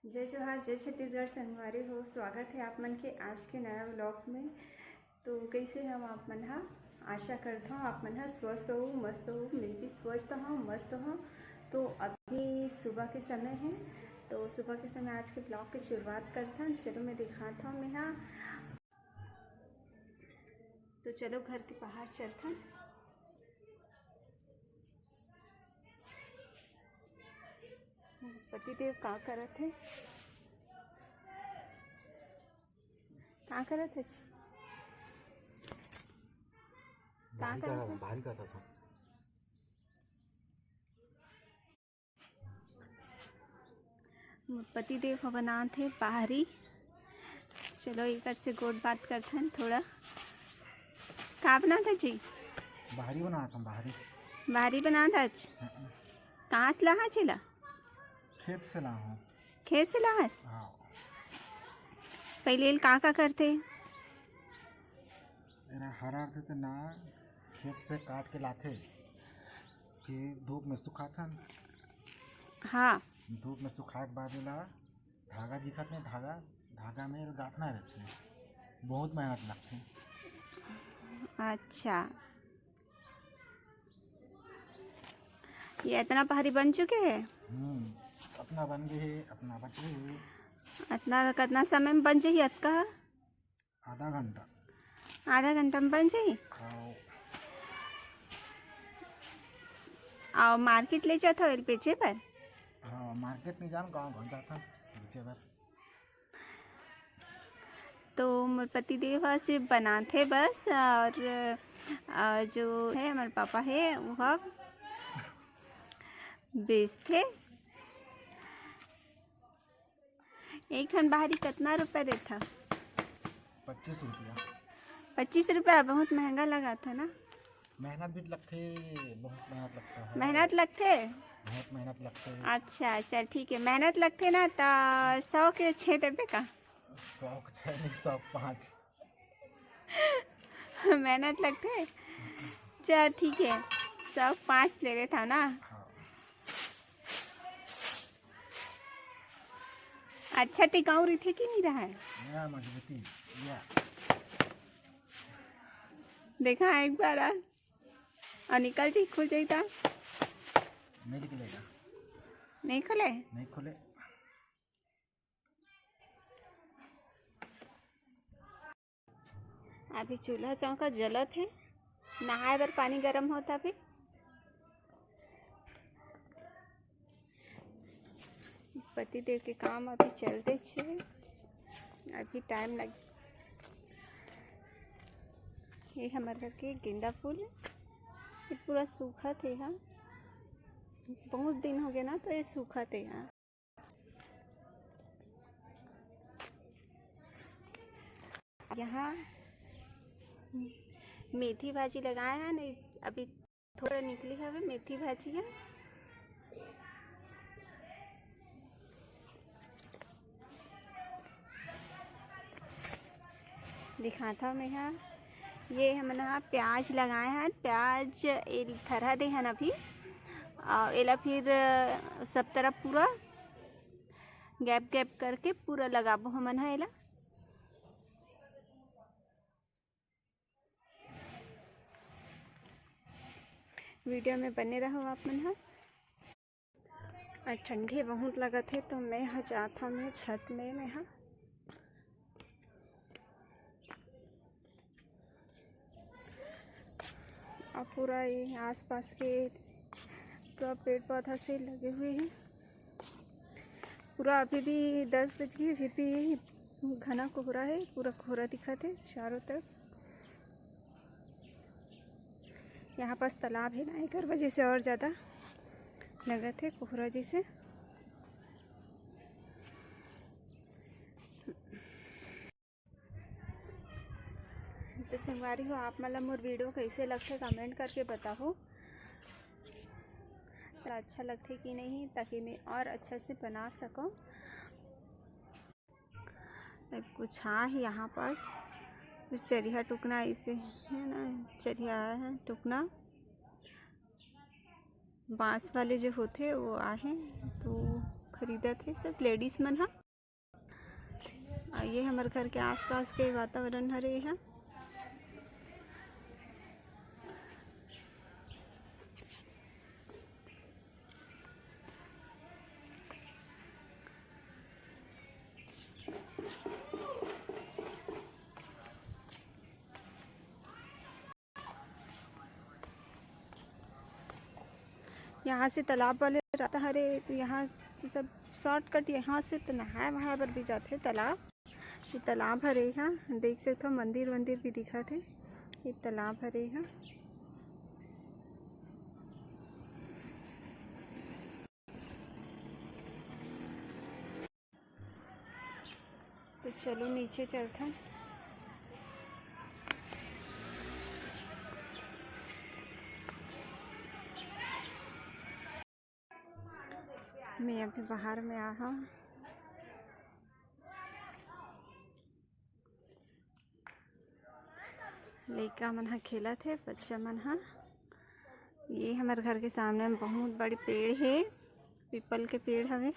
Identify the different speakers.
Speaker 1: जय जोहार, जय छत्तीसगढ़ संगवारी हो। स्वागत है आप मन के आज के नया व्लॉग में। तो कैसे हम आप मन हा आशा करता हूँ आप मन हा स्वस्थ हो, मस्त हो। मैं भी स्वस्थ हूँ, मस्त हूँ। तो अभी सुबह के समय है, तो सुबह के समय आज के ब्लॉग की शुरुआत करता हूँ। चलो मैं दिखाता हूँ मैं हाँ। तो चलो घर के बाहर चलता हूँ। पतिदेव का करत है, का करत है, का करत है।
Speaker 2: भारी का था।
Speaker 1: पतिदेव को बनाते थे बाहरी। चलो एक से गोट बात करते हैं थोड़ा। का बना था जी?
Speaker 2: बाहरी बना था।
Speaker 1: बाहरी बना था। कहाँ से लहा छिला?
Speaker 2: खेत से ला हूँ।
Speaker 1: खेत से लहास?
Speaker 2: हाँ।
Speaker 1: पहले का करते?
Speaker 2: हरा थे ना, खेत से काट के लाते, फिर धूप में सुखाता।
Speaker 1: हाँ।
Speaker 2: धूप में सुखाए के बाद ला धागा दिखत नहीं, धागा में गाथना रहते, बहुत मेहनत लगती।
Speaker 1: अच्छा, ये इतना भारी बन चुके हैं।
Speaker 2: अपना बन गए, अपना बच गए।
Speaker 1: इतना कितना समय में बन जाइए? अतका
Speaker 2: आधा घंटा।
Speaker 1: आधा घंटा में बन जाइए। और मार्केट ले जाता हो बेचे पर?
Speaker 2: हाँ, मार्केट नहीं जान, गाँव घर जाता बेचे पर।
Speaker 1: तो मोर पतिदेव से बनाते बस, और जो है हमारे पापा है वह बेचते। एक ठन बाहरी कितना रुपया देता?
Speaker 2: 25 रुपया।
Speaker 1: 25 रुपया बहुत महंगा लगा था ना।
Speaker 2: मेहनत भी लगते, बहुत मेहनत लगता है।
Speaker 1: मेहनत लगते,
Speaker 2: बहुत मेहनत लगते।
Speaker 1: अच्छा चल ठीक है, मेहनत लगते ना। तो 100 के 6 देवे का?
Speaker 2: 100 6 नहीं, 105।
Speaker 1: मेहनत लगते, चल ठीक है, 105 ले लेता हूँ ना।
Speaker 2: हाँ।
Speaker 1: अच्छा टिकाऊ रही थे कि नहीं रहा है?
Speaker 2: नया मजबूती या
Speaker 1: देखा एक बार और निकल जी, खुल जाता।
Speaker 2: नहीं निकलेगा।
Speaker 1: नहीं खुले?
Speaker 2: नहीं खुले।
Speaker 1: अभी चूल्हा चौका जलत है, नहाए बर पानी गर्म होता। भी पति देव के काम अभी चलते छे, अभी टाइम लग। ये हमारे घर के गेंदा फूल है, ये पूरा सूखा थे। हाँ, बहुत दिन हो गए ना, तो ये सूखा थे। हाँ, यहाँ मेथी भाजी लगाए हैं नहीं, अभी थोड़ा निकली है मेथी भाजी है। दिखाता हूँ मैं यहाँ। ये हमने यहाँ प्याज लगाए हैं, प्याज थरहा दे हैं अभी, और एला फिर सब तरफ पूरा गैप गैप करके पूरा लगाबो हमन है एला। वीडियो में बने रहो आप मन है। और ठंडी बहुत लगत है, तो मैं यहाँ जाता हूँ मैं छत में। मैं यहाँ और पूरा ये आसपास के पूरा पेड़ पौधा से लगे हुए हैं। पूरा अभी भी 10 बज गए, फिर भी घना कोहरा है, पूरा कोहरा दिखत है चारों तरफ। यहाँ पास तालाब है ना, एक वजह से और ज़्यादा लगत है कोहरा जैसे। तो संगवारी हो, आप मतलब मोर वीडियो कैसे लगते कमेंट करके बताओ, अच्छा लगते कि नहीं, ताकि मैं और अच्छा से बना सकूं। कुछ हाँ है यहाँ पास, कुछ चरिया टुकना ऐसे है ना, चरिया है टुकना। बांस वाले जो होते वो आहे तो खरीदत थे सब लेडीज मन हा। ये हमारे घर के आसपास के वातावरण हरे हा। यहाँ से तालाब वाले रहता हरे तो यहाँ से सब शॉर्टकट यहाँ से तो नहाए वहाए बर भी जाते तालाब। ये तालाब हरे यहाँ देख सकते हो, मंदिर वंदिर भी दिखा थे। ये तालाब हरे यहाँ। तो चलो नीचे चलता। मैं अभी बाहर में आ हूँ। लड़का मन हा खेला थे, बच्चा मन हा। ये हमारे घर के सामने में बहुत बड़ी पेड़ है, पीपल के पेड़ हवे।